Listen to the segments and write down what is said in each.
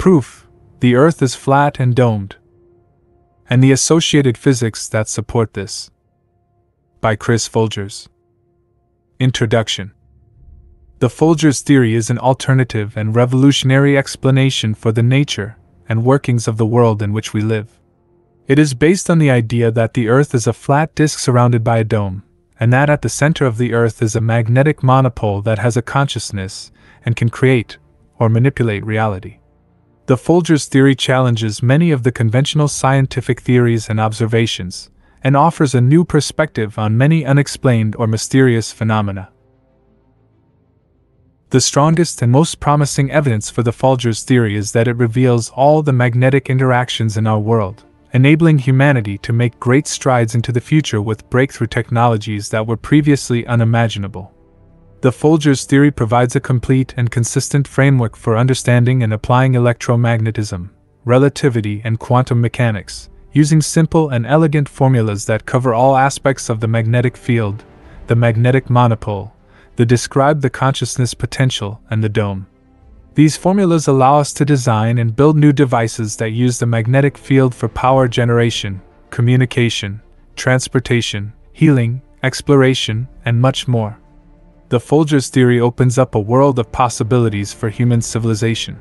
Proof: the Earth is flat and domed. And the associated physics that support this. By Chris Folgers. Introduction. The Folgers theory is an alternative and revolutionary explanation for the nature and workings of the world in which we live. It is based on the idea that the Earth is a flat disk surrounded by a dome, and that at the center of the Earth is a magnetic monopole that has a consciousness and can create or manipulate reality. The Folgers theory challenges many of the conventional scientific theories and observations, and offers a new perspective on many unexplained or mysterious phenomena. The strongest and most promising evidence for the Folgers theory is that it reveals all the magnetic interactions in our world, enabling humanity to make great strides into the future with breakthrough technologies that were previously unimaginable. The Folgers theory provides a complete and consistent framework for understanding and applying electromagnetism, relativity, and quantum mechanics, using simple and elegant formulas that cover all aspects of the magnetic field, the magnetic monopole, the consciousness potential, and the dome. These formulas allow us to design and build new devices that use the magnetic field for power generation, communication, transportation, healing, exploration, and much more. The Folgers theory opens up a world of possibilities for human civilization.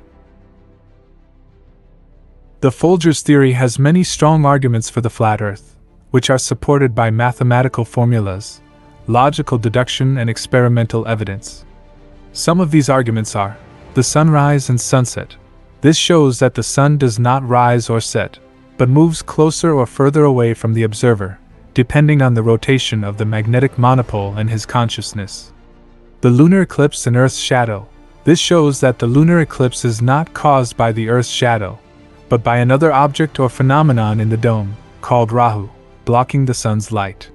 The Folgers theory has many strong arguments for the flat Earth, which are supported by mathematical formulas, logical deduction, and experimental evidence. Some of these arguments are: the sunrise and sunset. This shows that the sun does not rise or set, but moves closer or further away from the observer, depending on the rotation of the magnetic monopole and his consciousness. The lunar eclipse and Earth's shadow. This shows that the lunar eclipse is not caused by the Earth's shadow, but by another object or phenomenon in the dome, called Rahu, blocking the sun's light.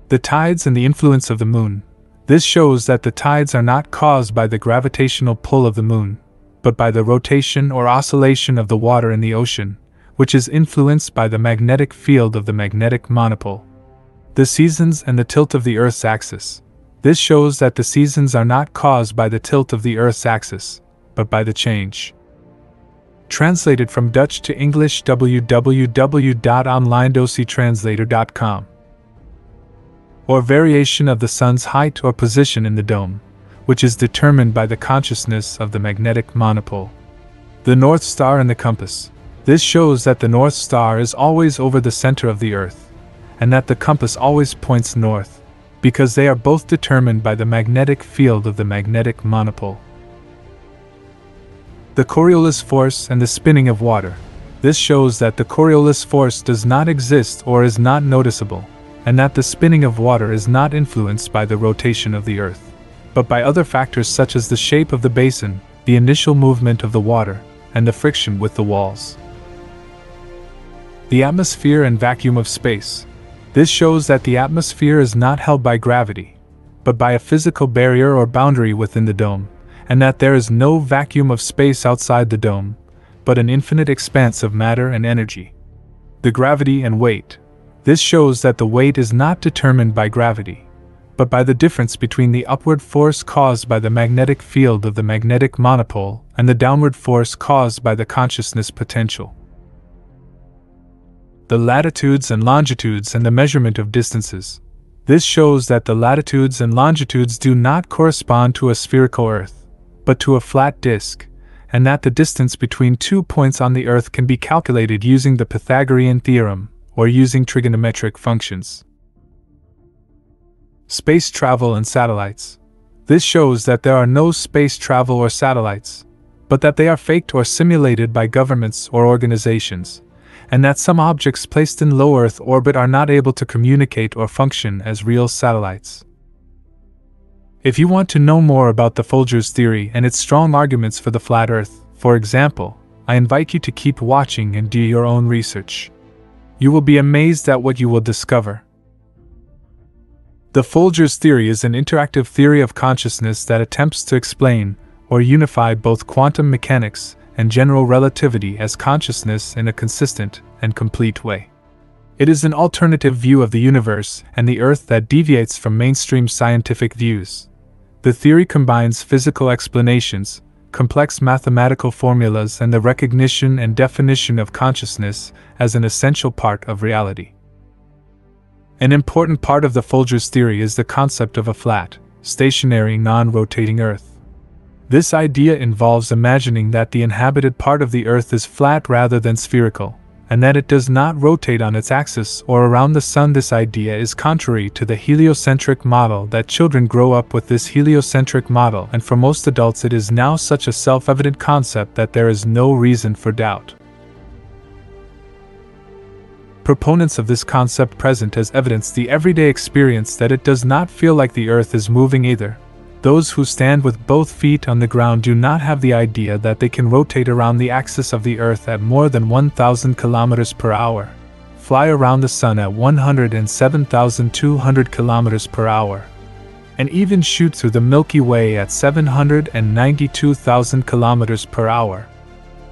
The tides and the influence of the moon. This shows that the tides are not caused by the gravitational pull of the moon, but by the rotation or oscillation of the water in the ocean, which is influenced by the magnetic field of the magnetic monopole. The seasons and the tilt of the Earth's axis. This shows that the seasons are not caused by the tilt of the Earth's axis, but by the change. Translated from Dutch to English, www.onlinedoctranslator.com. Or variation of the sun's height or position in the dome, which is determined by the consciousness of the magnetic monopole. The North Star and the compass. This shows that the North Star is always over the center of the Earth, and that the compass always points north, because they are both determined by the magnetic field of the magnetic monopole. The Coriolis force and the spinning of water. This shows that the Coriolis force does not exist or is not noticeable, and that the spinning of water is not influenced by the rotation of the Earth, but by other factors such as the shape of the basin, the initial movement of the water, and the friction with the walls. The atmosphere and vacuum of space. This shows that the atmosphere is not held by gravity, but by a physical barrier or boundary within the dome, and that there is no vacuum of space outside the dome, but an infinite expanse of matter and energy. The gravity and weight. This shows that the weight is not determined by gravity, but by the difference between the upward force caused by the magnetic field of the magnetic monopole and the downward force caused by the consciousness potential. The latitudes and longitudes and the measurement of distances. This shows that the latitudes and longitudes do not correspond to a spherical Earth, but to a flat disk, and that the distance between 2 points on the Earth can be calculated using the Pythagorean theorem, or using trigonometric functions. Space travel and satellites. This shows that there are no space travel or satellites, but that they are faked or simulated by governments or organizations, and that some objects placed in low Earth orbit are not able to communicate or function as real satellites. If you want to know more about the Folgers theory and its strong arguments for the flat Earth, for example, I invite you to keep watching and do your own research. You will be amazed at what you will discover. The Folgers theory is an interactive theory of consciousness that attempts to explain or unify both quantum mechanics and general relativity as consciousness in a consistent and complete way. It is an alternative view of the universe and the Earth that deviates from mainstream scientific views. The theory combines physical explanations, complex mathematical formulas, and the recognition and definition of consciousness as an essential part of reality. An important part of the Folgers theory is the concept of a flat, stationary, non-rotating Earth. This idea involves imagining that the inhabited part of the Earth is flat rather than spherical, and that it does not rotate on its axis or around the Sun. This idea is contrary to the heliocentric model that children grow up with this heliocentric model, and for most adults it is now such a self-evident concept that there is no reason for doubt. Proponents of this concept present as evidence the everyday experience that it does not feel like the Earth is moving either. Those who stand with both feet on the ground do not have the idea that they can rotate around the axis of the Earth at more than 1,000 kilometers per hour, fly around the Sun at 107,200 kilometers per hour, and even shoot through the Milky Way at 792,000 kilometers per hour.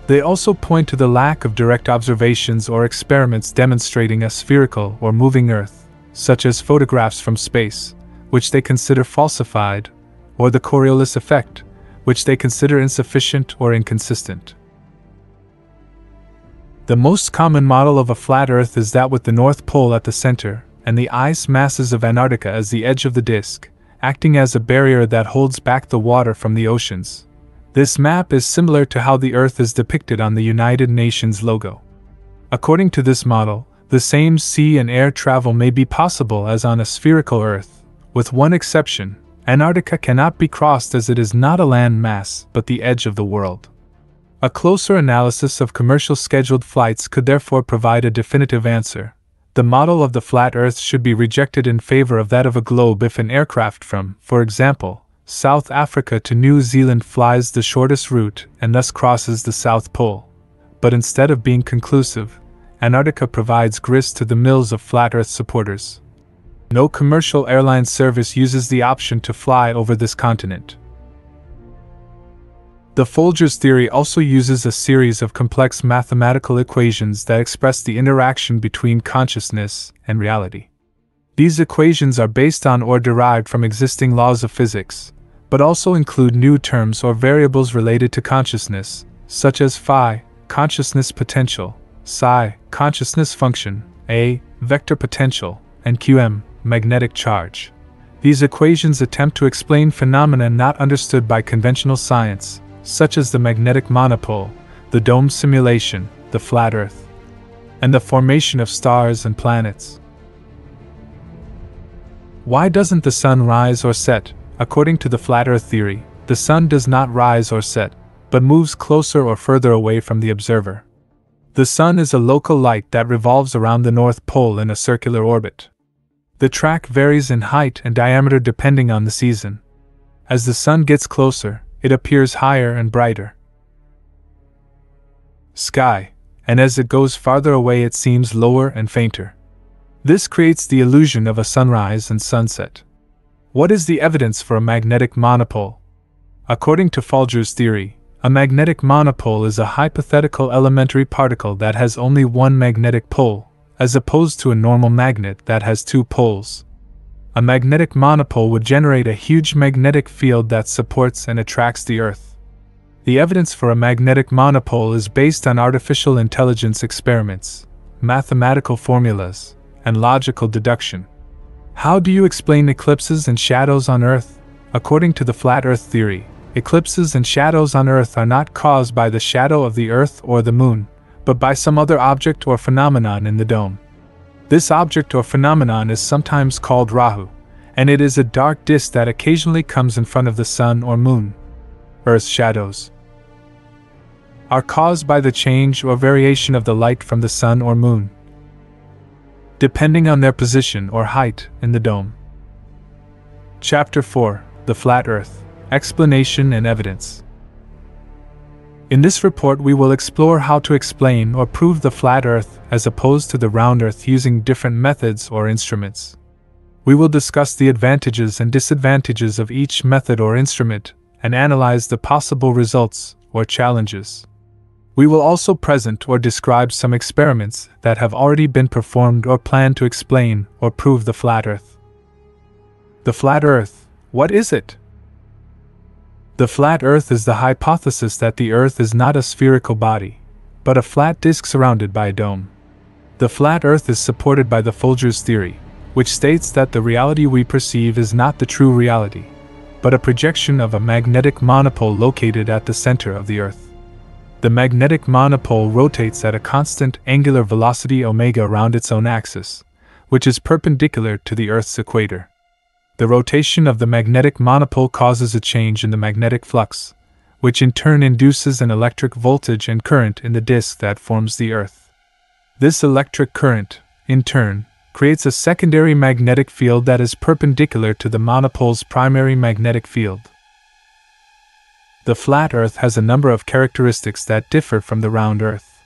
They also point to the lack of direct observations or experiments demonstrating a spherical or moving Earth, such as photographs from space, which they consider falsified, or the Coriolis effect, which they consider insufficient or inconsistent. The most common model of a flat Earth is that with the North Pole at the center, and the ice masses of Antarctica as the edge of the disk, acting as a barrier that holds back the water from the oceans. This map is similar to how the Earth is depicted on the United Nations logo. According to this model, the same sea and air travel may be possible as on a spherical Earth, with one exception: Antarctica cannot be crossed as it is not a land mass but the edge of the world. A closer analysis of commercial scheduled flights could therefore provide a definitive answer. The model of the flat Earth should be rejected in favor of that of a globe if an aircraft from, for example, South Africa to New Zealand flies the shortest route and thus crosses the South Pole. But instead of being conclusive, Antarctica provides grist to the mills of flat Earth supporters. No commercial airline service uses the option to fly over this continent. The Folgers theory also uses a series of complex mathematical equations that express the interaction between consciousness and reality. These equations are based on or derived from existing laws of physics, but also include new terms or variables related to consciousness, such as phi, consciousness potential, psi, consciousness function, A, vector potential, and qm, magnetic charge. These equations attempt to explain phenomena not understood by conventional science, such as the magnetic monopole, the dome simulation, the flat Earth, and the formation of stars and planets. Why doesn't the sun rise or set? According to the flat Earth theory, the sun does not rise or set, but moves closer or further away from the observer. The sun is a local light that revolves around the North Pole in a circular orbit. The track varies in height and diameter depending on the season. As the sun gets closer, it appears higher and brighter. Sky, and as it goes farther away it seems lower and fainter. This creates the illusion of a sunrise and sunset. What is the evidence for a magnetic monopole? According to Folgers' theory, a magnetic monopole is a hypothetical elementary particle that has only one magnetic pole, as opposed to a normal magnet that has two poles. A magnetic monopole would generate a huge magnetic field that supports and attracts the Earth. The evidence for a magnetic monopole is based on artificial intelligence experiments, mathematical formulas, and logical deduction. How do you explain eclipses and shadows on Earth? According to the flat Earth theory, eclipses and shadows on Earth are not caused by the shadow of the Earth or the Moon, but by some other object or phenomenon in the dome. This object or phenomenon is sometimes called Rahu, and it is a dark disk that occasionally comes in front of the Sun or Moon. Earth's shadows are caused by the change or variation of the light from the Sun or Moon, depending on their position or height in the dome. Chapter 4: The Flat Earth, Explanation and Evidence. In this report we will explore how to explain or prove the flat Earth as opposed to the round Earth using different methods or instruments. We will discuss the advantages and disadvantages of each method or instrument and analyze the possible results or challenges. We will also present or describe some experiments that have already been performed or planned to explain or prove the flat Earth. The flat Earth, what is it? The flat Earth is the hypothesis that the Earth is not a spherical body, but a flat disk surrounded by a dome. The flat Earth is supported by the Folgers theory, which states that the reality we perceive is not the true reality, but a projection of a magnetic monopole located at the center of the Earth. The magnetic monopole rotates at a constant angular velocity omega around its own axis, which is perpendicular to the Earth's equator. The rotation of the magnetic monopole causes a change in the magnetic flux, which in turn induces an electric voltage and current in the disk that forms the Earth. This electric current, in turn, creates a secondary magnetic field that is perpendicular to the monopole's primary magnetic field. The flat Earth has a number of characteristics that differ from the round Earth.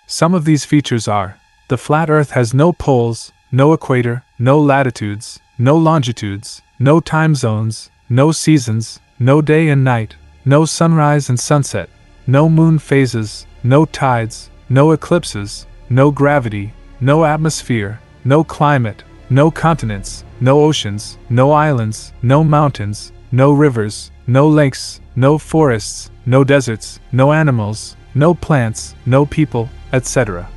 Some of these features are: the flat Earth has no poles, no equator, no latitudes, no longitudes, no time zones, no seasons, no day and night, no sunrise and sunset, no moon phases, no tides, no eclipses, no gravity, no atmosphere, no climate, no continents, no oceans, no islands, no mountains, no rivers, no lakes, no forests, no deserts, no animals, no plants, no people, etc.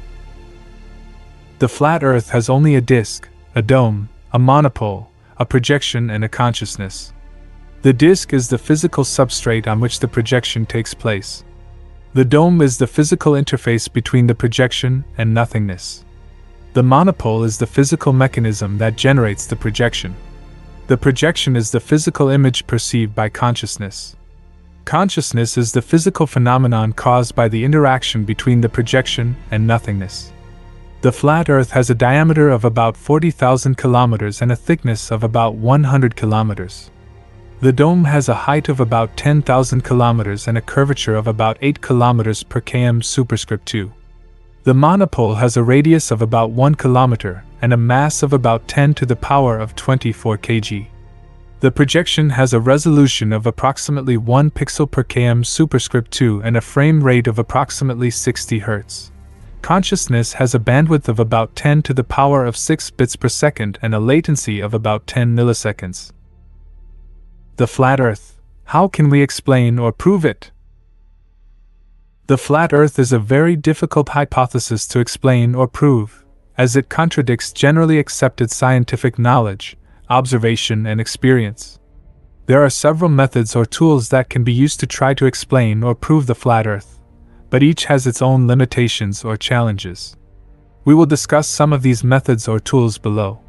The flat Earth has only a disk, a dome, a monopole, a projection, and a consciousness. The disk is the physical substrate on which the projection takes place. The dome is the physical interface between the projection and nothingness. The monopole is the physical mechanism that generates the projection. The projection is the physical image perceived by consciousness. Consciousness is the physical phenomenon caused by the interaction between the projection and nothingness. The flat Earth has a diameter of about 40,000 kilometers and a thickness of about 100 kilometers. The dome has a height of about 10,000 kilometers and a curvature of about 8 kilometers per km superscript 2. The monopole has a radius of about 1 kilometer and a mass of about 10 to the power of 24 kg. The projection has a resolution of approximately 1 pixel per km superscript 2 and a frame rate of approximately 60 Hz. Consciousness has a bandwidth of about 10 to the power of 6 bits per second and a latency of about 10 milliseconds. The flat Earth. How can we explain or prove it? The flat Earth is a very difficult hypothesis to explain or prove, as it contradicts generally accepted scientific knowledge, observation, and experience. There are several methods or tools that can be used to try to explain or prove the flat Earth, but each has its own limitations or challenges. We will discuss some of these methods or tools below.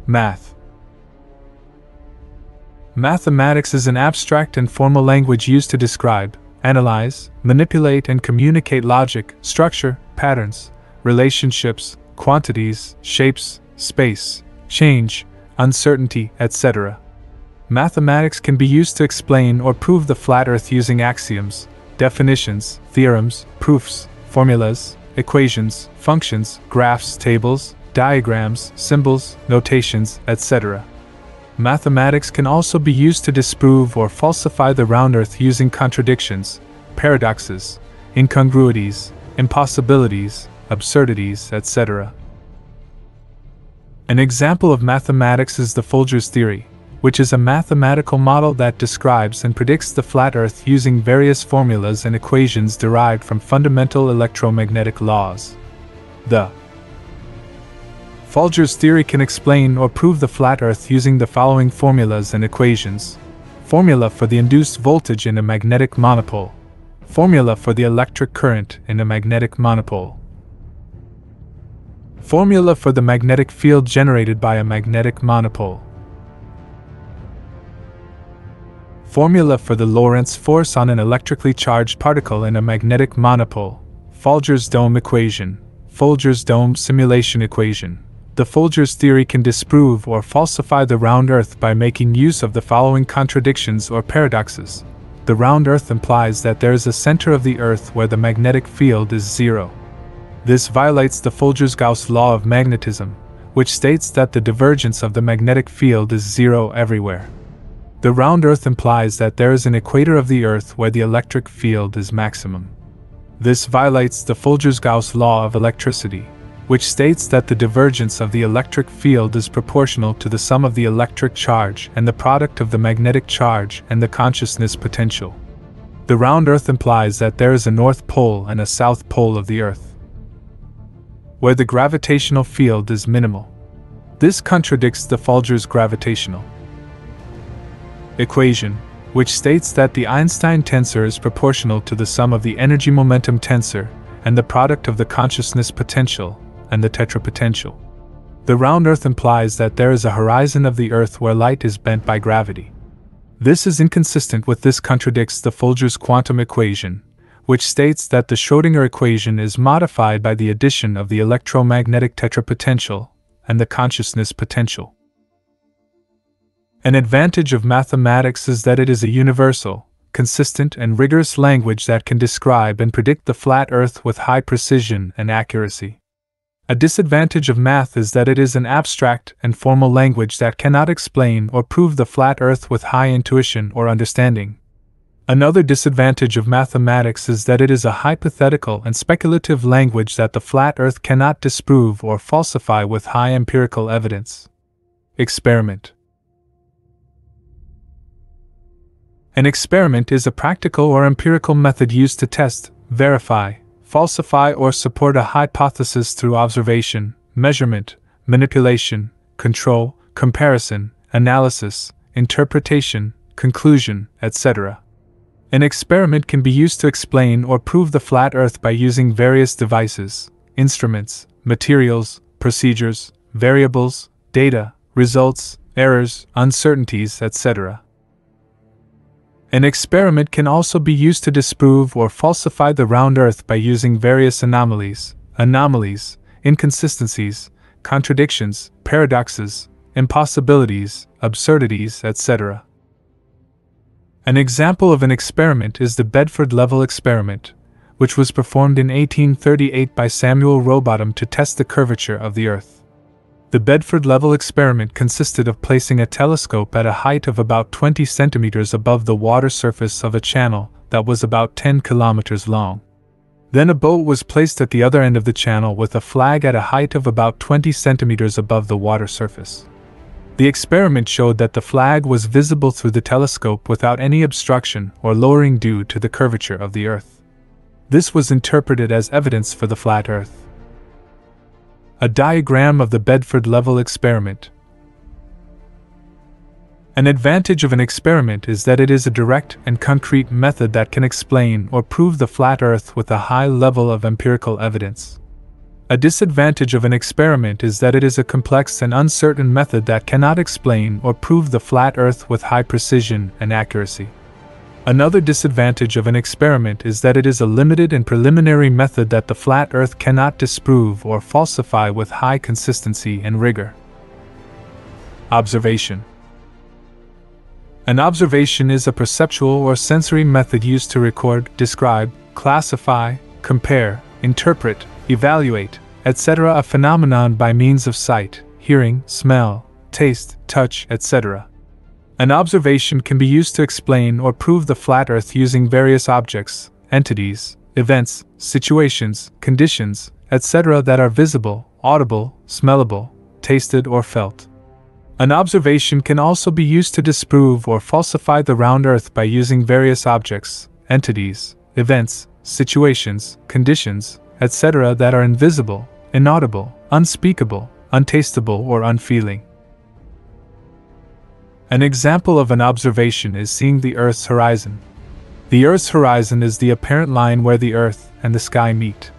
Math. Mathematics is an abstract and formal language used to describe, analyze, manipulate, and communicate logic, structure, patterns, relationships, quantities, shapes, space, change, uncertainty, etc. Mathematics can be used to explain or prove the flat Earth using axioms, definitions, theorems, proofs, formulas, equations, functions, graphs, tables, diagrams, symbols, notations, etc. Mathematics can also be used to disprove or falsify the round Earth using contradictions, paradoxes, incongruities, impossibilities, absurdities, etc. An example of mathematics is the Folgers theory, which is a mathematical model that describes and predicts the flat Earth using various formulas and equations derived from fundamental electromagnetic laws. The Folgers theory can explain or prove the flat Earth using the following formulas and equations. Formula for the induced voltage in a magnetic monopole. Formula for the electric current in a magnetic monopole. Formula for the magnetic field generated by a magnetic monopole. Formula for the Lorentz force on an electrically charged particle in a magnetic monopole. Folgers dome equation. Folgers dome simulation equation. The Folgers theory can disprove or falsify the round Earth by making use of the following contradictions or paradoxes. The round Earth implies that there is a center of the Earth where the magnetic field is zero. This violates the Folgers-Gauss law of magnetism, which states that the divergence of the magnetic field is zero everywhere. The round Earth implies that there is an equator of the Earth where the electric field is maximum. This violates the Folgers-Gauss law of electricity, which states that the divergence of the electric field is proportional to the sum of the electric charge and the product of the magnetic charge and the consciousness potential. The round Earth implies that there is a north pole and a south pole of the Earth, where the gravitational field is minimal. This contradicts the Folgers gravitational equation, which states that the Einstein tensor is proportional to the sum of the energy-momentum tensor and the product of the consciousness potential and the tetrapotential. The round Earth implies that there is a horizon of the Earth where light is bent by gravity. This is inconsistent with this contradicts the Folgers quantum equation, which states that the Schrödinger equation is modified by the addition of the electromagnetic tetrapotential and the consciousness potential. An advantage of mathematics is that it is a universal, consistent, and rigorous language that can describe and predict the flat Earth with high precision and accuracy. A disadvantage of math is that it is an abstract and formal language that cannot explain or prove the flat Earth with high intuition or understanding. Another disadvantage of mathematics is that it is a hypothetical and speculative language that the flat Earth cannot disprove or falsify with high empirical evidence. Experiment. An experiment is a practical or empirical method used to test, verify, falsify, or support a hypothesis through observation, measurement, manipulation, control, comparison, analysis, interpretation, conclusion, etc. An experiment can be used to explain or prove the flat Earth by using various devices, instruments, materials, procedures, variables, data, results, errors, uncertainties, etc. An experiment can also be used to disprove or falsify the round Earth by using various anomalies, inconsistencies, contradictions, paradoxes, impossibilities, absurdities, etc. An example of an experiment is the Bedford level experiment, which was performed in 1838 by Samuel Rowbotham to test the curvature of the Earth. The Bedford level experiment consisted of placing a telescope at a height of about 20 centimeters above the water surface of a channel that was about 10 kilometers long. Then a boat was placed at the other end of the channel with a flag at a height of about 20 centimeters above the water surface. The experiment showed that the flag was visible through the telescope without any obstruction or lowering due to the curvature of the Earth. This was interpreted as evidence for the flat Earth. A diagram of the Bedford level experiment. An advantage of an experiment is that it is a direct and concrete method that can explain or prove the flat Earth with a high level of empirical evidence. A disadvantage of an experiment is that it is a complex and uncertain method that cannot explain or prove the flat Earth with high precision and accuracy. Another disadvantage of an experiment is that it is a limited and preliminary method that the flat Earth cannot disprove or falsify with high consistency and rigor. Observation. An observation is a perceptual or sensory method used to record, describe, classify, compare, interpret, evaluate, etc. a phenomenon by means of sight, hearing, smell, taste, touch, etc. An observation can be used to explain or prove the flat Earth using various objects, entities, events, situations, conditions, etc. that are visible, audible, smellable, tasted, or felt. An observation can also be used to disprove or falsify the round Earth by using various objects, entities, events, situations, conditions, etc. that are invisible, inaudible, unspeakable, untastable, or unfeeling. An example of an observation is seeing the Earth's horizon. The Earth's horizon is the apparent line where the Earth and the sky meet.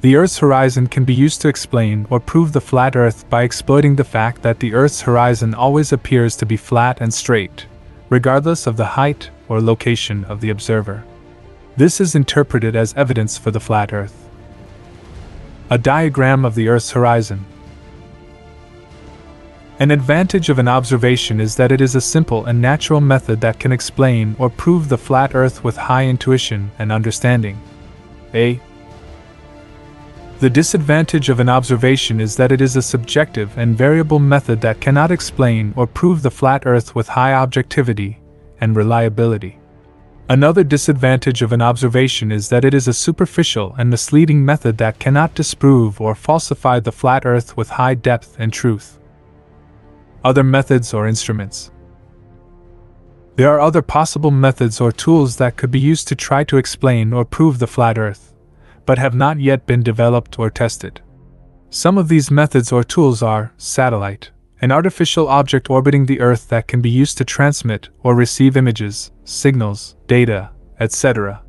The Earth's horizon can be used to explain or prove the flat Earth by exploiting the fact that the Earth's horizon always appears to be flat and straight, regardless of the height or location of the observer. This is interpreted as evidence for the flat Earth. A diagram of the Earth's horizon. An advantage of an observation is that it is a simple and natural method that can explain or prove the flat Earth with high intuition and understanding. The disadvantage of an observation is that it is a subjective and variable method that cannot explain or prove the flat Earth with high objectivity and reliability. Another disadvantage of an observation is that it is a superficial and misleading method that cannot disprove or falsify the flat Earth with high depth and truth. Other methods or instruments. There are other possible methods or tools that could be used to try to explain or prove the flat Earth, but have not yet been developed or tested. Some of these methods or tools are satellite, an artificial object orbiting the Earth that can be used to transmit or receive images, signals, data, etc.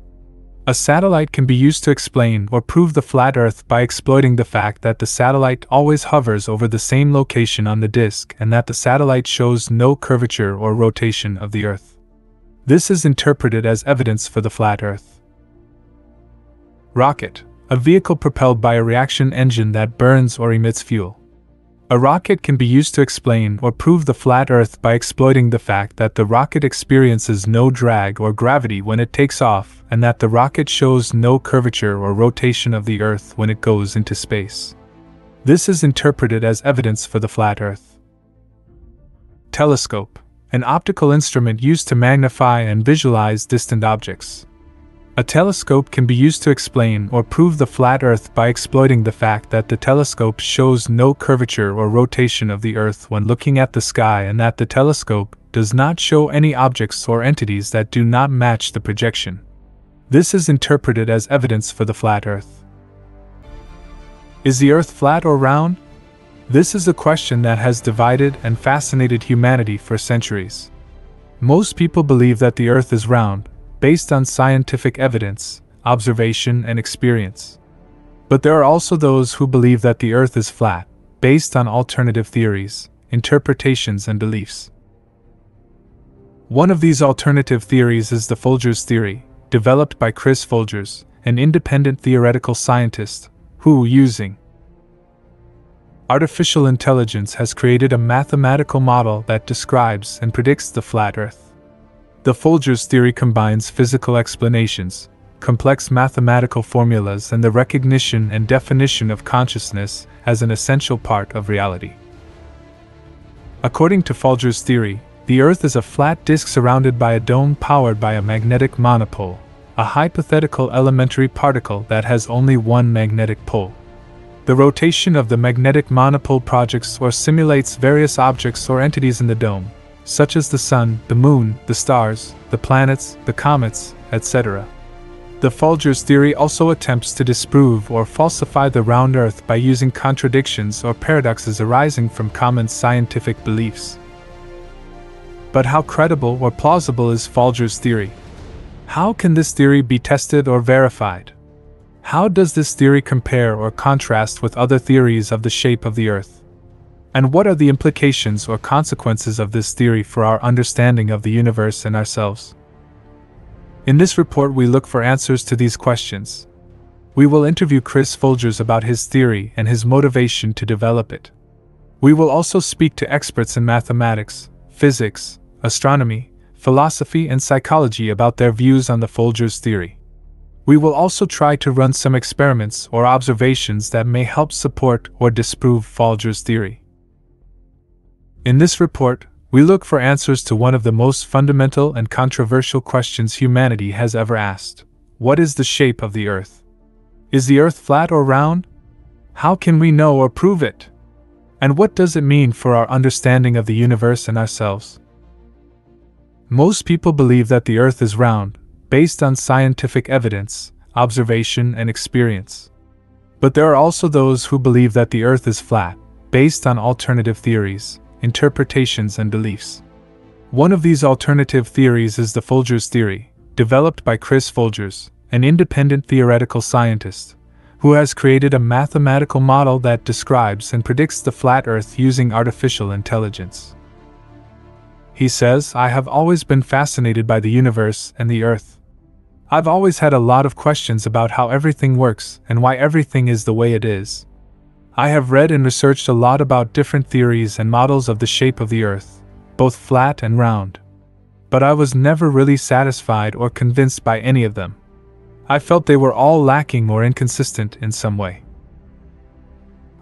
A satellite can be used to explain or prove the flat Earth by exploiting the fact that the satellite always hovers over the same location on the disk and that the satellite shows no curvature or rotation of the Earth. This is interpreted as evidence for the flat Earth. Rocket, a vehicle propelled by a reaction engine that burns or emits fuel. A rocket can be used to explain or prove the flat Earth by exploiting the fact that the rocket experiences no drag or gravity when it takes off and that the rocket shows no curvature or rotation of the Earth when it goes into space. This is interpreted as evidence for the flat Earth. Telescope, an optical instrument used to magnify and visualize distant objects. A telescope can be used to explain or prove the flat Earth by exploiting the fact that the telescope shows no curvature or rotation of the Earth when looking at the sky and that the telescope does not show any objects or entities that do not match the projection. This is interpreted as evidence for the flat Earth. Is the Earth flat or round? This is a question that has divided and fascinated humanity for centuries. Most people believe that the Earth is round, based on scientific evidence, observation, and experience. But there are also those who believe that the Earth is flat, based on alternative theories, interpretations, and beliefs. One of these alternative theories is the Folgers theory, developed by Chris Folgers, an independent theoretical scientist, who, using artificial intelligence, has created a mathematical model that describes and predicts the flat Earth. The Folgers theory combines physical explanations, complex mathematical formulas, and the recognition and definition of consciousness as an essential part of reality. According to Folgers' theory, the Earth is a flat disk surrounded by a dome powered by a magnetic monopole, a hypothetical elementary particle that has only one magnetic pole. The rotation of the magnetic monopole projects or simulates various objects or entities in the dome, such as the sun, the moon, the stars, the planets, the comets, etc. The Folgers theory also attempts to disprove or falsify the round Earth by using contradictions or paradoxes arising from common scientific beliefs. But how credible or plausible is Folgers' theory? How can this theory be tested or verified? How does this theory compare or contrast with other theories of the shape of the Earth? And what are the implications or consequences of this theory for our understanding of the universe and ourselves? In this report, we look for answers to these questions. We will interview Chris Folgers about his theory and his motivation to develop it. We will also speak to experts in mathematics, physics, astronomy, philosophy, and psychology about their views on the Folgers theory. We will also try to run some experiments or observations that may help support or disprove Folgers' theory. In this report, we look for answers to one of the most fundamental and controversial questions humanity has ever asked. What is the shape of the Earth? Is the Earth flat or round? How can we know or prove it? And what does it mean for our understanding of the universe and ourselves? Most people believe that the Earth is round, based on scientific evidence, observation, and experience. But there are also those who believe that the Earth is flat, based on alternative theories, interpretations, and beliefs. One of these alternative theories is the Folgers theory, developed by Chris Folgers, an independent theoretical scientist, who has created a mathematical model that describes and predicts the flat Earth using artificial intelligence. He says, "I have always been fascinated by the universe and the Earth. I've always had a lot of questions about how everything works and why everything is the way it is. I have read and researched a lot about different theories and models of the shape of the Earth, both flat and round. But I was never really satisfied or convinced by any of them. I felt they were all lacking or inconsistent in some way.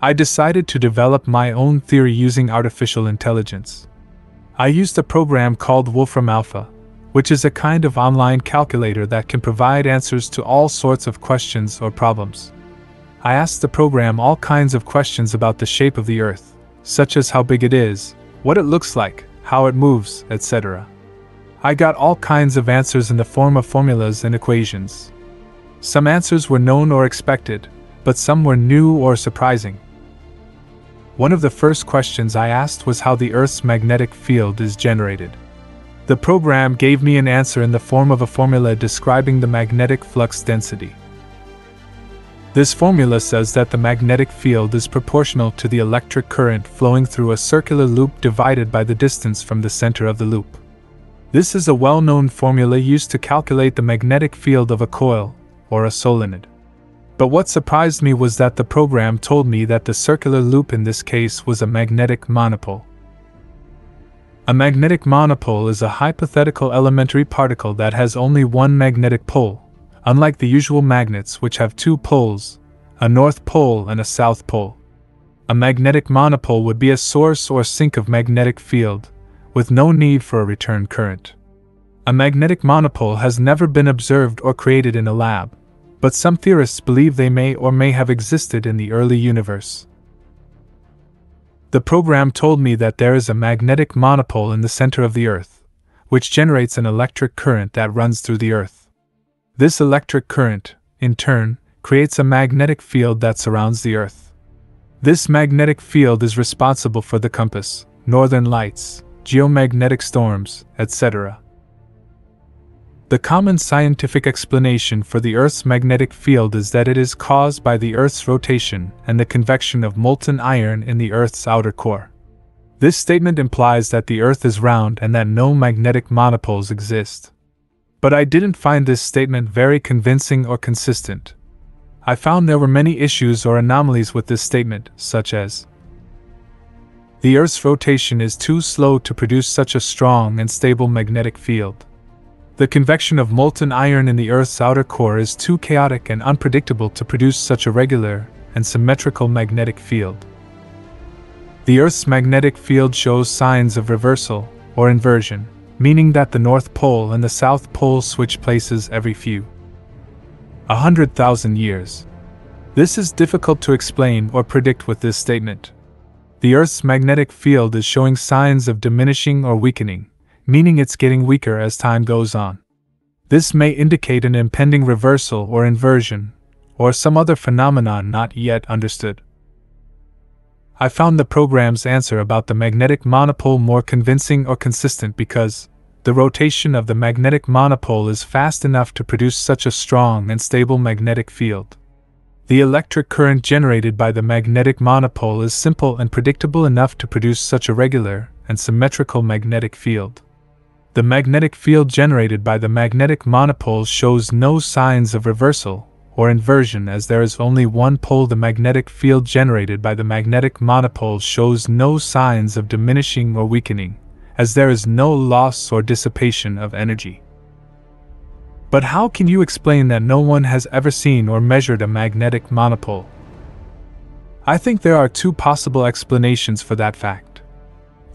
I decided to develop my own theory using artificial intelligence. I used a program called Wolfram Alpha, which is a kind of online calculator that can provide answers to all sorts of questions or problems. I asked the program all kinds of questions about the shape of the Earth, such as how big it is, what it looks like, how it moves, etc. I got all kinds of answers in the form of formulas and equations. Some answers were known or expected, but some were new or surprising. One of the first questions I asked was how the Earth's magnetic field is generated. The program gave me an answer in the form of a formula describing the magnetic flux density. This formula says that the magnetic field is proportional to the electric current flowing through a circular loop divided by the distance from the center of the loop. This is a well-known formula used to calculate the magnetic field of a coil, or a solenoid. But what surprised me was that the program told me that the circular loop in this case was a magnetic monopole. A magnetic monopole is a hypothetical elementary particle that has only one magnetic pole, unlike the usual magnets which have two poles, a north pole and a south pole. A magnetic monopole would be a source or sink of magnetic field, with no need for a return current. A magnetic monopole has never been observed or created in a lab, but some theorists believe they may or may have existed in the early universe. The program told me that there is a magnetic monopole in the center of the Earth, which generates an electric current that runs through the Earth. This electric current, in turn, creates a magnetic field that surrounds the Earth. This magnetic field is responsible for the compass, northern lights, geomagnetic storms, etc. The common scientific explanation for the Earth's magnetic field is that it is caused by the Earth's rotation and the convection of molten iron in the Earth's outer core. This statement implies that the Earth is round and that no magnetic monopoles exist. But I didn't find this statement very convincing or consistent. I found there were many issues or anomalies with this statement, such as the Earth's rotation is too slow to produce such a strong and stable magnetic field. The convection of molten iron in the Earth's outer core is too chaotic and unpredictable to produce such a regular and symmetrical magnetic field. The Earth's magnetic field shows signs of reversal or inversion, meaning that the North Pole and the South Pole switch places every few 100,000 years. This is difficult to explain or predict with this statement. The Earth's magnetic field is showing signs of diminishing or weakening, meaning it's getting weaker as time goes on. This may indicate an impending reversal or inversion, or some other phenomenon not yet understood. I found the program's answer about the magnetic monopole more convincing or consistent because the rotation of the magnetic monopole is fast enough to produce such a strong and stable magnetic field. The electric current generated by the magnetic monopole is simple and predictable enough to produce such a regular and symmetrical magnetic field. The magnetic field generated by the magnetic monopole shows no signs of reversal or inversion as there is only one pole. The magnetic field generated by the magnetic monopole shows no signs of diminishing or weakening, as there is no loss or dissipation of energy. But how can you explain that no one has ever seen or measured a magnetic monopole? I think there are two possible explanations for that fact.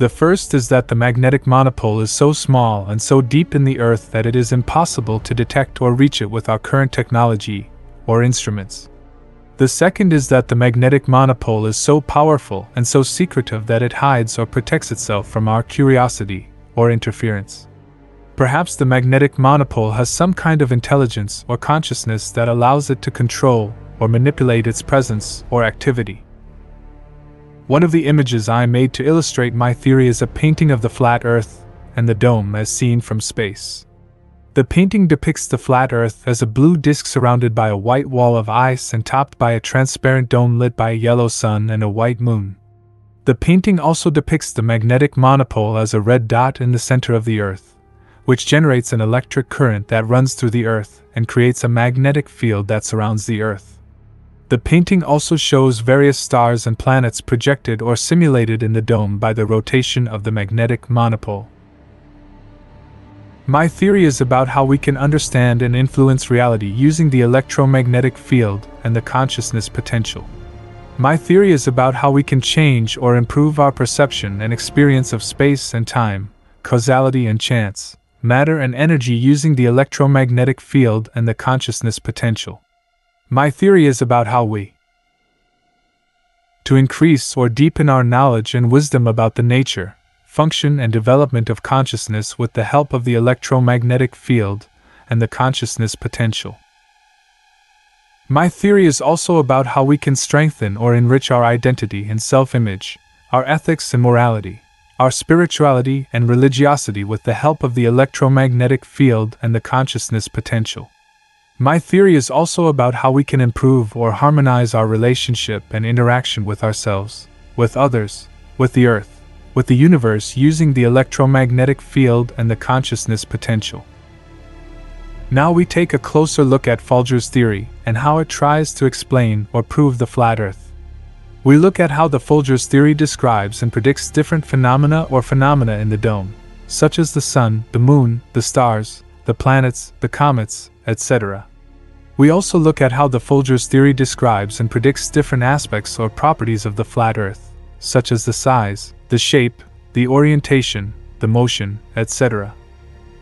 The first is that the magnetic monopole is so small and so deep in the Earth that it is impossible to detect or reach it with our current technology or instruments. The second is that the magnetic monopole is so powerful and so secretive that it hides or protects itself from our curiosity or interference. Perhaps the magnetic monopole has some kind of intelligence or consciousness that allows it to control or manipulate its presence or activity. One of the images I made to illustrate my theory is a painting of the flat Earth and the dome as seen from space. The painting depicts the flat Earth as a blue disk surrounded by a white wall of ice and topped by a transparent dome lit by a yellow sun and a white moon. The painting also depicts the magnetic monopole as a red dot in the center of the Earth, which generates an electric current that runs through the Earth and creates a magnetic field that surrounds the Earth. The painting also shows various stars and planets projected or simulated in the dome by the rotation of the magnetic monopole. My theory is about how we can understand and influence reality using the electromagnetic field and the consciousness potential. My theory is about how we can change or improve our perception and experience of space and time, causality and chance, matter and energy using the electromagnetic field and the consciousness potential. My theory is about how we to increase or deepen our knowledge and wisdom about the nature, function and development of consciousness with the help of the electromagnetic field and the consciousness potential. My theory is also about how we can strengthen or enrich our identity and self-image, our ethics and morality, our spirituality and religiosity with the help of the electromagnetic field and the consciousness potential. My theory is also about how we can improve or harmonize our relationship and interaction with ourselves, with others, with the earth, with the universe using the electromagnetic field and the consciousness potential. Now we take a closer look at Folgers' theory and how it tries to explain or prove the flat Earth. We look at how the Folgers theory describes and predicts different phenomena in the dome, such as the sun, the moon, the stars, the planets, the comets, etc. We also look at how the Folgers theory describes and predicts different aspects or properties of the flat Earth, such as the size, the shape, the orientation, the motion, etc.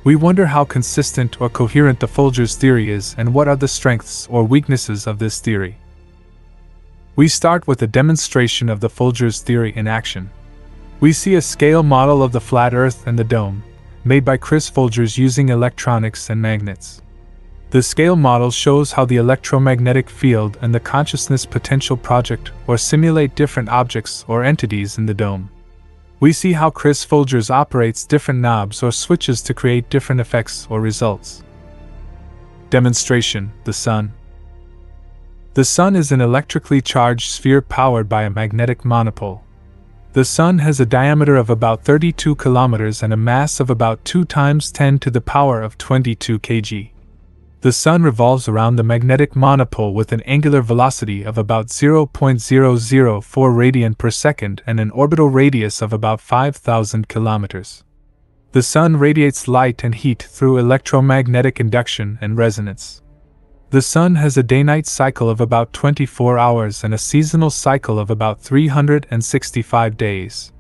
We wonder how consistent or coherent the Folgers theory is and what are the strengths or weaknesses of this theory. We start with a demonstration of the Folgers theory in action. We see a scale model of the flat Earth and the dome, made by Chris Folgers using electronics and magnets. The scale model shows how the electromagnetic field and the consciousness potential project or simulate different objects or entities in the dome. We see how Chris Folgers operates different knobs or switches to create different effects or results. Demonstration: the Sun. The Sun is an electrically charged sphere powered by a magnetic monopole. The Sun has a diameter of about 32 kilometers and a mass of about 2 × 10⁻22 kg. The Sun revolves around the magnetic monopole with an angular velocity of about 0.004 radian per second and an orbital radius of about 5,000 kilometers. The Sun radiates light and heat through electromagnetic induction and resonance. The Sun has a day-night cycle of about 24 hours and a seasonal cycle of about 365 days.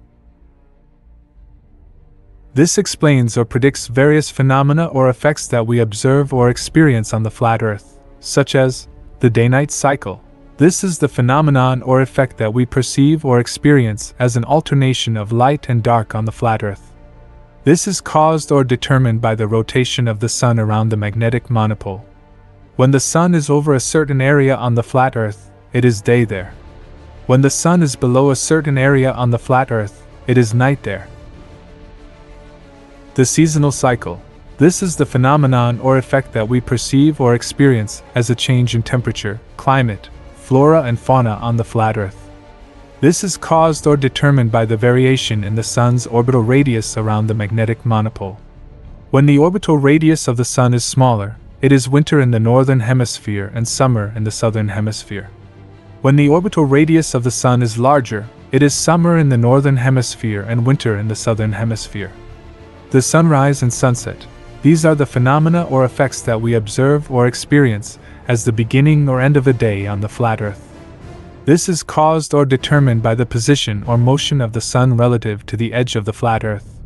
This explains or predicts various phenomena or effects that we observe or experience on the flat Earth, such as the day-night cycle. This is the phenomenon or effect that we perceive or experience as an alternation of light and dark on the flat Earth. This is caused or determined by the rotation of the Sun around the magnetic monopole. When the Sun is over a certain area on the flat Earth, it is day there. When the Sun is below a certain area on the flat Earth, it is night there. The seasonal cycle. This is the phenomenon or effect that we perceive or experience as a change in temperature, climate, flora and fauna on the flat Earth. This is caused or determined by the variation in the Sun's orbital radius around the magnetic monopole. When the orbital radius of the Sun is smaller, it is winter in the northern hemisphere and summer in the southern hemisphere. When the orbital radius of the Sun is larger, it is summer in the northern hemisphere and winter in the southern hemisphere. The sunrise and sunset. These are the phenomena or effects that we observe or experience as the beginning or end of a day on the flat Earth. This is caused or determined by the position or motion of the Sun relative to the edge of the flat Earth.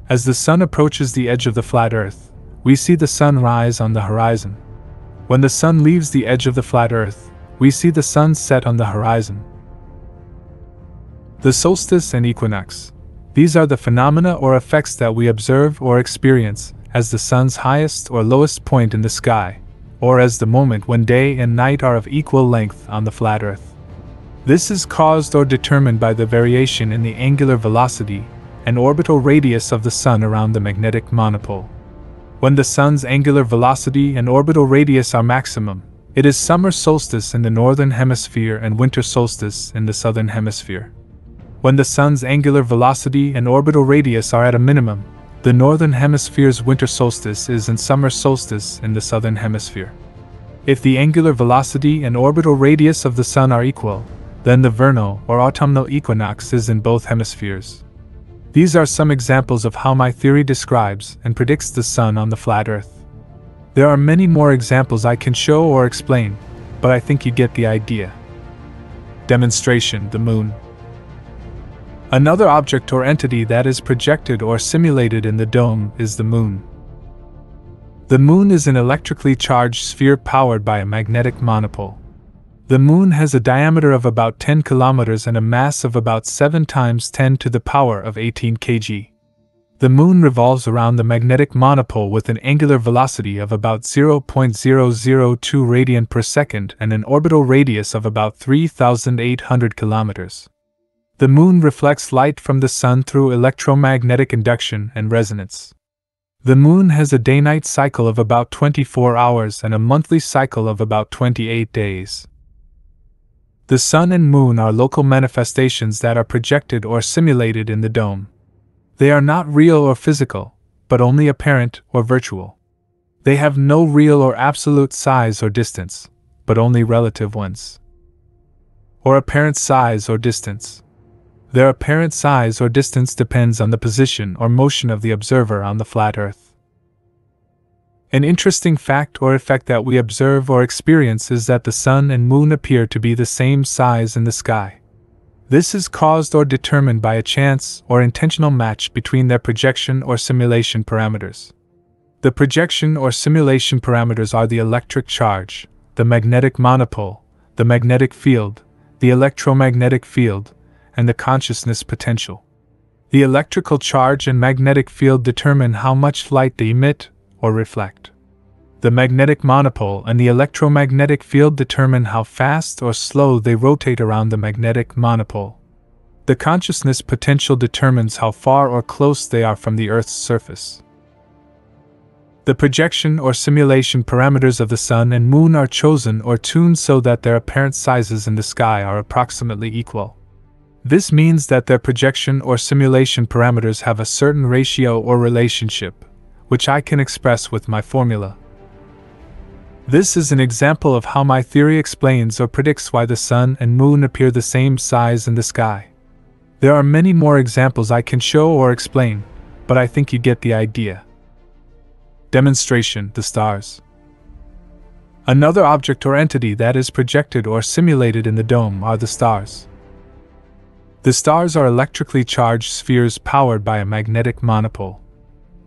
As the Sun approaches the edge of the flat Earth, we see the Sun rise on the horizon. When the Sun leaves the edge of the flat Earth, we see the Sun set on the horizon. The solstice and equinox. These are the phenomena or effects that we observe or experience as the Sun's highest or lowest point in the sky, or as the moment when day and night are of equal length on the flat Earth. This is caused or determined by the variation in the angular velocity and orbital radius of the Sun around the magnetic monopole. When the Sun's angular velocity and orbital radius are maximum, it is summer solstice in the northern hemisphere and winter solstice in the southern hemisphere. When the Sun's angular velocity and orbital radius are at a minimum, the northern hemisphere's winter solstice is and summer solstice in the southern hemisphere. If the angular velocity and orbital radius of the Sun are equal, then the vernal or autumnal equinox is in both hemispheres. These are some examples of how my theory describes and predicts the Sun on the flat Earth. There are many more examples I can show or explain, but I think you get the idea. Demonstration: the Moon. Another object or entity that is projected or simulated in the dome is the Moon. The Moon is an electrically charged sphere powered by a magnetic monopole. The Moon has a diameter of about 10 kilometers and a mass of about 7 times 10 to the power of 18 kg. The Moon revolves around the magnetic monopole with an angular velocity of about 0.002 radian per second and an orbital radius of about 3,800 kilometers. The Moon reflects light from the Sun through electromagnetic induction and resonance. The Moon has a day-night cycle of about 24 hours and a monthly cycle of about 28 days. The Sun and Moon are local manifestations that are projected or simulated in the dome. They are not real or physical, but only apparent or virtual. They have no real or absolute size or distance, but only relative ones. Or apparent size or distance. Their apparent size or distance depends on the position or motion of the observer on the flat Earth. An interesting fact or effect that we observe or experience is that the Sun and Moon appear to be the same size in the sky. This is caused or determined by a chance or intentional match between their projection or simulation parameters. The projection or simulation parameters are the electric charge, the magnetic monopole, the magnetic field, the electromagnetic field, and the consciousness potential. The electrical charge and magnetic field determine how much light they emit or reflect. The magnetic monopole and the electromagnetic field determine how fast or slow they rotate around the magnetic monopole. The consciousness potential determines how far or close they are from the Earth's surface. The projection or simulation parameters of the Sun and Moon are chosen or tuned so that their apparent sizes in the sky are approximately equal. This means that their projection or simulation parameters have a certain ratio or relationship, which I can express with my formula. This is an example of how my theory explains or predicts why the Sun and Moon appear the same size in the sky. There are many more examples I can show or explain, but I think you get the idea. Demonstration: the stars. Another object or entity that is projected or simulated in the dome are the stars. The stars are electrically charged spheres powered by a magnetic monopole.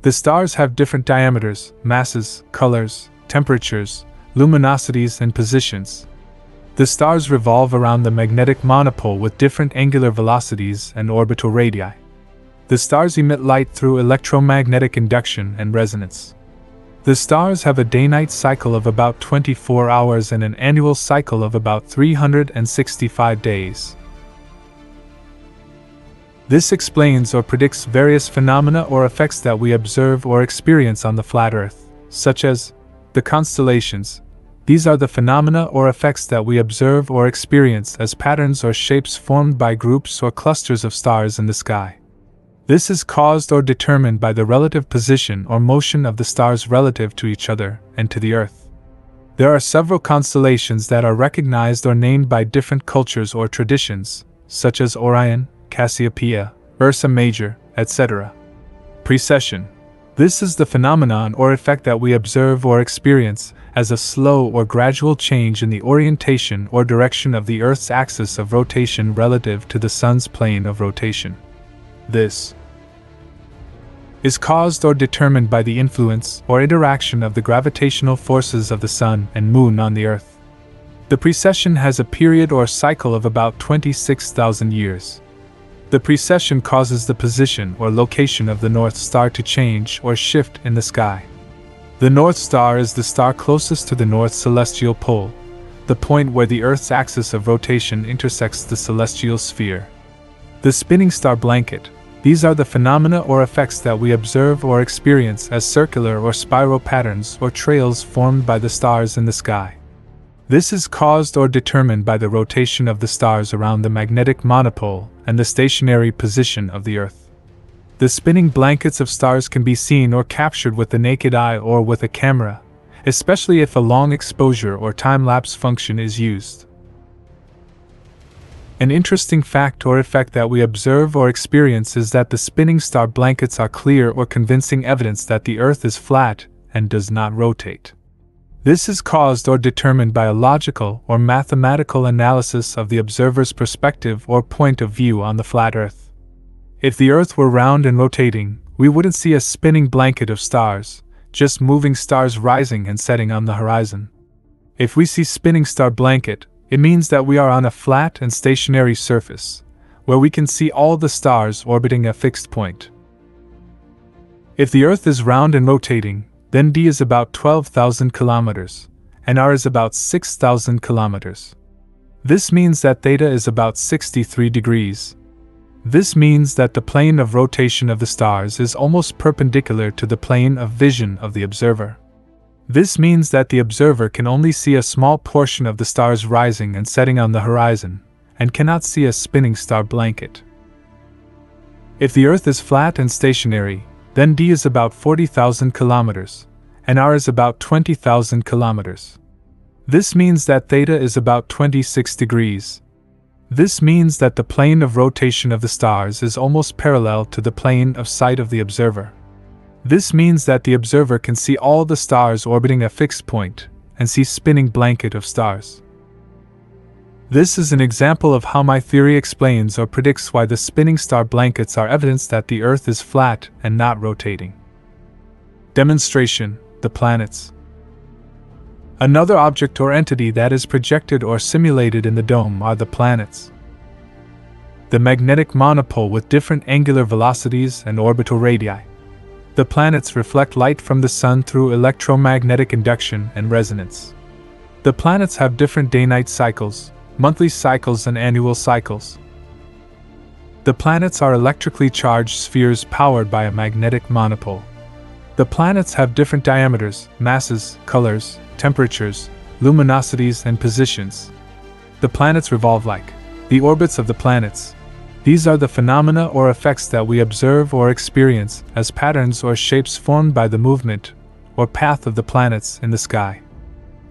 The stars have different diameters, masses, colors, temperatures, luminosities, and positions. The stars revolve around the magnetic monopole with different angular velocities and orbital radii. The stars emit light through electromagnetic induction and resonance. The stars have a day-night cycle of about 24 hours and an annual cycle of about 365 days. This explains or predicts various phenomena or effects that we observe or experience on the flat Earth, such as the constellations. These are the phenomena or effects that we observe or experience as patterns or shapes formed by groups or clusters of stars in the sky. This is caused or determined by the relative position or motion of the stars relative to each other and to the Earth. There are several constellations that are recognized or named by different cultures or traditions, such as Orion, Cassiopeia, Ursa Major, etc. Precession. This is the phenomenon or effect that we observe or experience as a slow or gradual change in the orientation or direction of the Earth's axis of rotation relative to the Sun's plane of rotation. This is caused or determined by the influence or interaction of the gravitational forces of the Sun and Moon on the Earth. The precession has a period or cycle of about 26,000 years. The precession causes the position or location of the North Star to change or shift in the sky. The North Star is the star closest to the North Celestial Pole, the point where the Earth's axis of rotation intersects the celestial sphere. The spinning star blanket. These are the phenomena or effects that we observe or experience as circular or spiral patterns or trails formed by the stars in the sky. This is caused or determined by the rotation of the stars around the magnetic monopole and the stationary position of the Earth. The spinning blankets of stars can be seen or captured with the naked eye or with a camera, especially if a long exposure or time-lapse function is used. An interesting fact or effect that we observe or experience is that the spinning star blankets are clear or convincing evidence that the Earth is flat and does not rotate. This is caused or determined by a logical or mathematical analysis of the observer's perspective or point of view on the flat Earth. If the Earth were round and rotating, we wouldn't see a spinning blanket of stars, just moving stars rising and setting on the horizon. If we see spinning star blanket, it means that we are on a flat and stationary surface, where we can see all the stars orbiting a fixed point. If the Earth is round and rotating, then d is about 12,000 kilometers, and r is about 6,000 kilometers. This means that theta is about 63 degrees. This means that the plane of rotation of the stars is almost perpendicular to the plane of vision of the observer. This means that the observer can only see a small portion of the stars rising and setting on the horizon, and cannot see a spinning star blanket. If the Earth is flat and stationary, then d is about 40,000 kilometers, and r is about 20,000 kilometers. This means that theta is about 26 degrees. This means that the plane of rotation of the stars is almost parallel to the plane of sight of the observer. This means that the observer can see all the stars orbiting a fixed point, and see spinning blanket of stars. This is an example of how my theory explains or predicts why the spinning star blankets are evidence that the Earth is flat and not rotating. Demonstration: the planets. Another object or entity that is projected or simulated in the dome are the planets. The magnetic monopole with different angular velocities and orbital radii. The planets reflect light from the Sun through electromagnetic induction and resonance. The planets have different day-night cycles, monthly cycles and annual cycles. The planets are electrically charged spheres powered by a magnetic monopole. The planets have different diameters, masses, colors, temperatures, luminosities, and positions. The planets revolve like the orbits of the planets. These are the phenomena or effects that we observe or experience as patterns or shapes formed by the movement or path of the planets in the sky.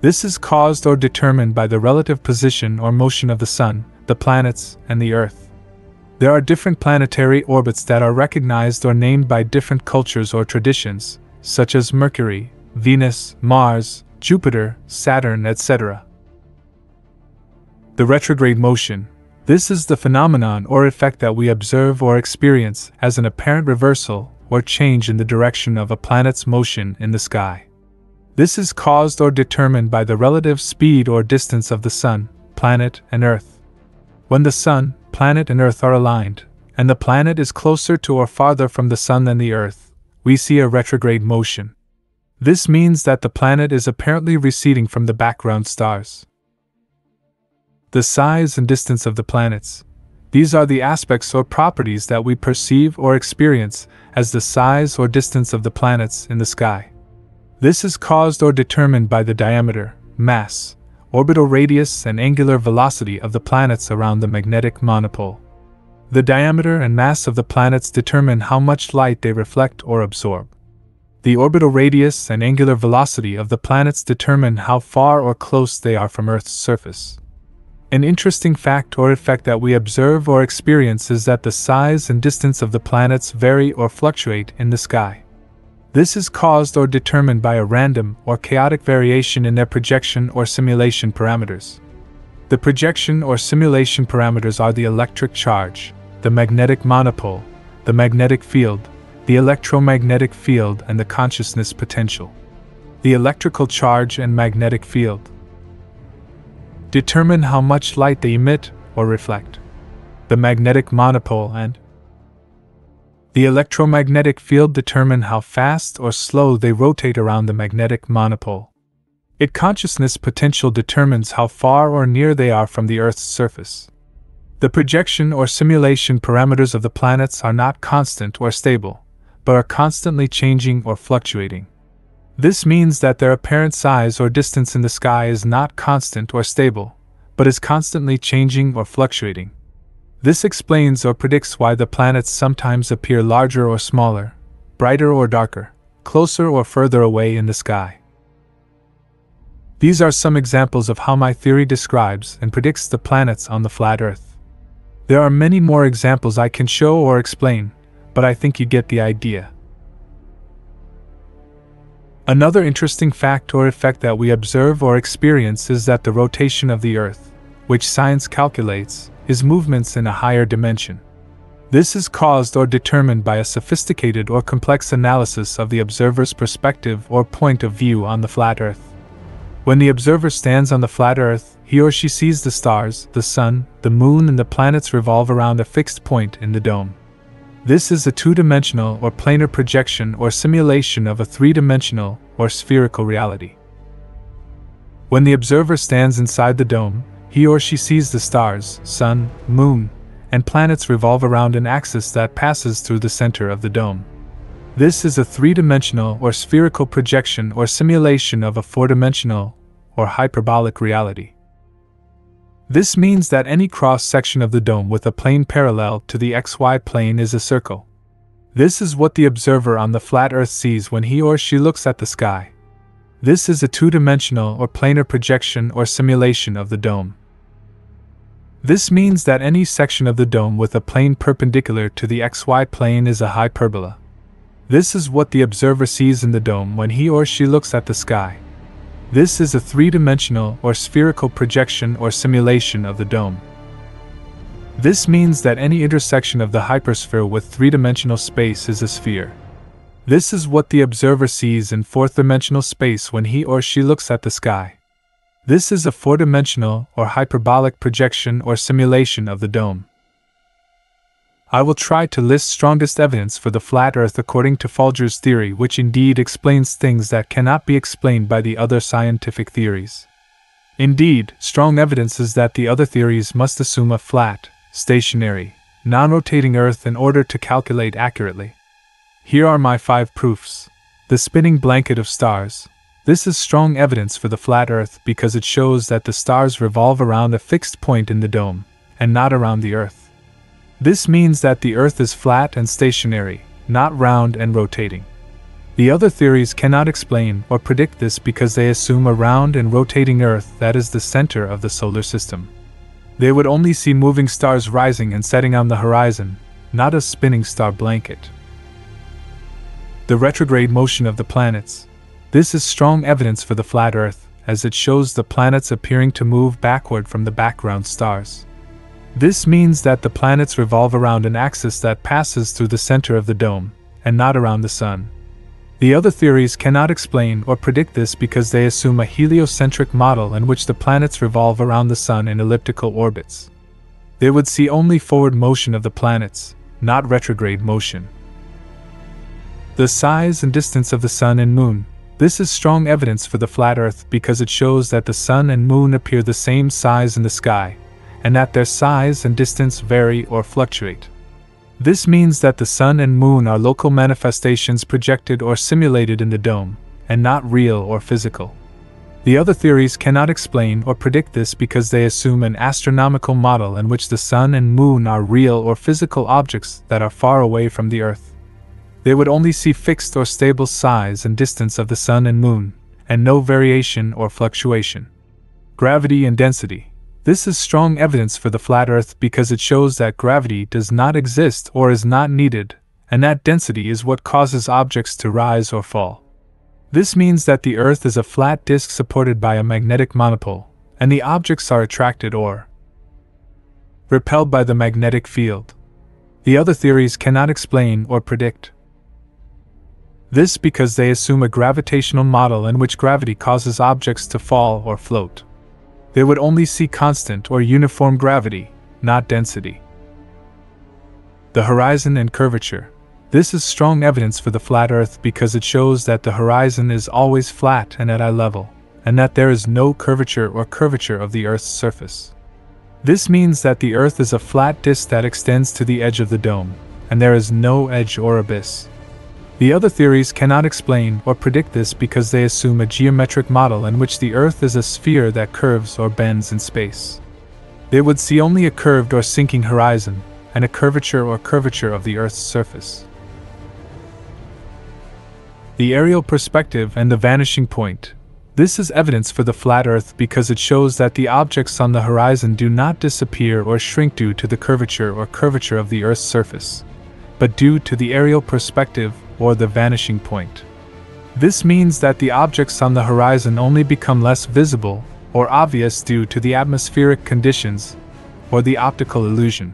This is caused or determined by the relative position or motion of the Sun, the planets, and the Earth. There are different planetary orbits that are recognized or named by different cultures or traditions, such as Mercury, Venus, Mars, Jupiter, Saturn, etc. The retrograde motion. This is the phenomenon or effect that we observe or experience as an apparent reversal or change in the direction of a planet's motion in the sky. This is caused or determined by the relative speed or distance of the Sun, planet, and Earth. When the Sun, planet, and Earth are aligned, and the planet is closer to or farther from the Sun than the Earth, we see a retrograde motion. This means that the planet is apparently receding from the background stars. The size and distance of the planets. These are the aspects or properties that we perceive or experience as the size or distance of the planets in the sky. This is caused or determined by the diameter, mass, orbital radius, and angular velocity of the planets around the magnetic monopole. The diameter and mass of the planets determine how much light they reflect or absorb. The orbital radius and angular velocity of the planets determine how far or close they are from Earth's surface. An interesting fact or effect that we observe or experience is that the size and distance of the planets vary or fluctuate in the sky. This is caused or determined by a random or chaotic variation in their projection or simulation parameters. The projection or simulation parameters are the electric charge, the magnetic monopole, the magnetic field, the electromagnetic field, and the consciousness potential. The electrical charge and magnetic field determine how much light they emit or reflect. The magnetic monopole and the electromagnetic field determine how fast or slow they rotate around the magnetic monopole. Its consciousness potential determines how far or near they are from the Earth's surface. The projection or simulation parameters of the planets are not constant or stable, but are constantly changing or fluctuating. This means that their apparent size or distance in the sky is not constant or stable, but is constantly changing or fluctuating. This explains or predicts why the planets sometimes appear larger or smaller, brighter or darker, closer or further away in the sky. These are some examples of how my theory describes and predicts the planets on the flat Earth. There are many more examples I can show or explain, but I think you get the idea. Another interesting fact or effect that we observe or experience is that the rotation of the Earth, which science calculates, is movements in a higher dimension. This is caused or determined by a sophisticated or complex analysis of the observer's perspective or point of view on the flat Earth. When the observer stands on the flat Earth, he or she sees the stars, the sun, the moon, and the planets revolve around a fixed point in the dome. This is a two-dimensional or planar projection or simulation of a three-dimensional or spherical reality. When the observer stands inside the dome, he or she sees the stars, sun, moon, and planets revolve around an axis that passes through the center of the dome. This is a three-dimensional or spherical projection or simulation of a four-dimensional or hyperbolic reality. This means that any cross-section of the dome with a plane parallel to the XY plane is a circle. This is what the observer on the flat Earth sees when he or she looks at the sky. This is a two-dimensional or planar projection or simulation of the dome. This means that any section of the dome with a plane perpendicular to the XY plane is a hyperbola. This is what the observer sees in the dome when he or she looks at the sky. This is a three-dimensional or spherical projection or simulation of the dome. This means that any intersection of the hypersphere with three-dimensional space is a sphere. This is what the observer sees in fourth-dimensional space when he or she looks at the sky. This is a four-dimensional or hyperbolic projection or simulation of the dome. I will try to list strongest evidence for the flat Earth according to Folgers' theory, which indeed explains things that cannot be explained by the other scientific theories. Indeed, strong evidence is that the other theories must assume a flat, stationary, non-rotating Earth in order to calculate accurately. Here are my 5 proofs. The spinning blanket of stars. This is strong evidence for the flat Earth because it shows that the stars revolve around a fixed point in the dome, and not around the Earth. This means that the Earth is flat and stationary, not round and rotating. The other theories cannot explain or predict this because they assume a round and rotating Earth that is the center of the solar system. They would only see moving stars rising and setting on the horizon, not a spinning star blanket. The retrograde motion of the planets. This is strong evidence for the flat Earth, as it shows the planets appearing to move backward from the background stars. This means that the planets revolve around an axis that passes through the center of the dome, and not around the Sun. The other theories cannot explain or predict this because they assume a heliocentric model in which the planets revolve around the Sun in elliptical orbits. They would see only forward motion of the planets, not retrograde motion. The size and distance of the Sun and Moon. This is strong evidence for the flat Earth because it shows that the Sun and Moon appear the same size in the sky, and that their size and distance vary or fluctuate. This means that the Sun and Moon are local manifestations projected or simulated in the dome, and not real or physical. The other theories cannot explain or predict this because they assume an astronomical model in which the Sun and Moon are real or physical objects that are far away from the Earth. They would only see fixed or stable size and distance of the Sun and Moon, and no variation or fluctuation. Gravity and density. This is strong evidence for the flat Earth because it shows that gravity does not exist or is not needed, and that density is what causes objects to rise or fall. This means that the Earth is a flat disk supported by a magnetic monopole, and the objects are attracted or repelled by the magnetic field. The other theories cannot explain or predict this because they assume a gravitational model in which gravity causes objects to fall or float. They would only see constant or uniform gravity, not density. The horizon and curvature. This is strong evidence for the flat Earth because it shows that the horizon is always flat and at eye level, and that there is no curvature of the Earth's surface. This means that the Earth is a flat disk that extends to the edge of the dome, and there is no edge or abyss. The other theories cannot explain or predict this because they assume a geometric model in which the Earth is a sphere that curves or bends in space. They would see only a curved or sinking horizon, and a curvature of the Earth's surface. The aerial perspective and the vanishing point. This is evidence for the flat Earth because it shows that the objects on the horizon do not disappear or shrink due to the curvature of the Earth's surface, but due to the aerial perspective or the vanishing point. This means that the objects on the horizon only become less visible or obvious due to the atmospheric conditions or the optical illusion.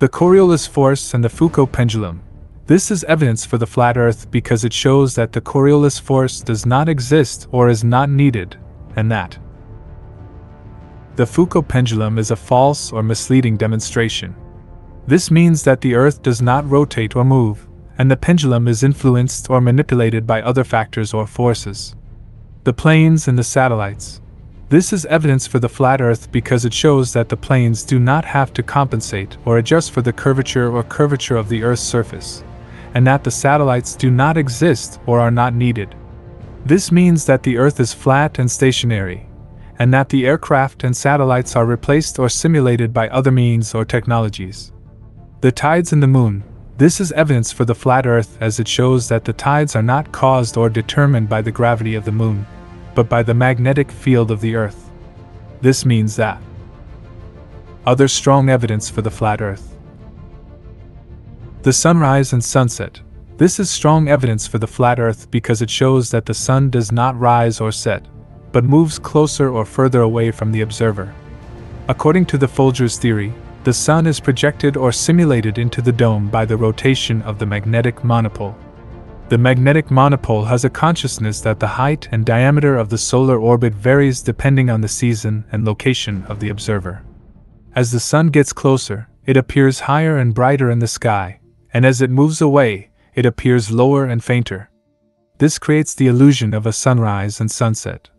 The Coriolis force and the Foucault pendulum. This is evidence for the flat Earth because it shows that the Coriolis force does not exist or is not needed, and that the Foucault pendulum is a false or misleading demonstration. This means that the Earth does not rotate or move, and the pendulum is influenced or manipulated by other factors or forces. The planes and the satellites. This is evidence for the flat Earth because it shows that the planes do not have to compensate or adjust for the curvature of the Earth's surface, and that the satellites do not exist or are not needed. This means that the Earth is flat and stationary, and that the aircraft and satellites are replaced or simulated by other means or technologies. The tides and the moon. This is evidence for the flat Earth as it shows that the tides are not caused or determined by the gravity of the moon, but by the magnetic field of the Earth. This means that other strong evidence for the flat Earth. The sunrise and sunset. This is strong evidence for the flat Earth because it shows that the sun does not rise or set, but moves closer or further away from the observer. According to the Folgers theory, the sun is projected or simulated into the dome by the rotation of the magnetic monopole. The magnetic monopole has a consciousness that the height and diameter of the solar orbit varies depending on the season and location of the observer. As the sun gets closer, it appears higher and brighter in the sky, and as it moves away, it appears lower and fainter. This creates the illusion of a sunrise and sunset.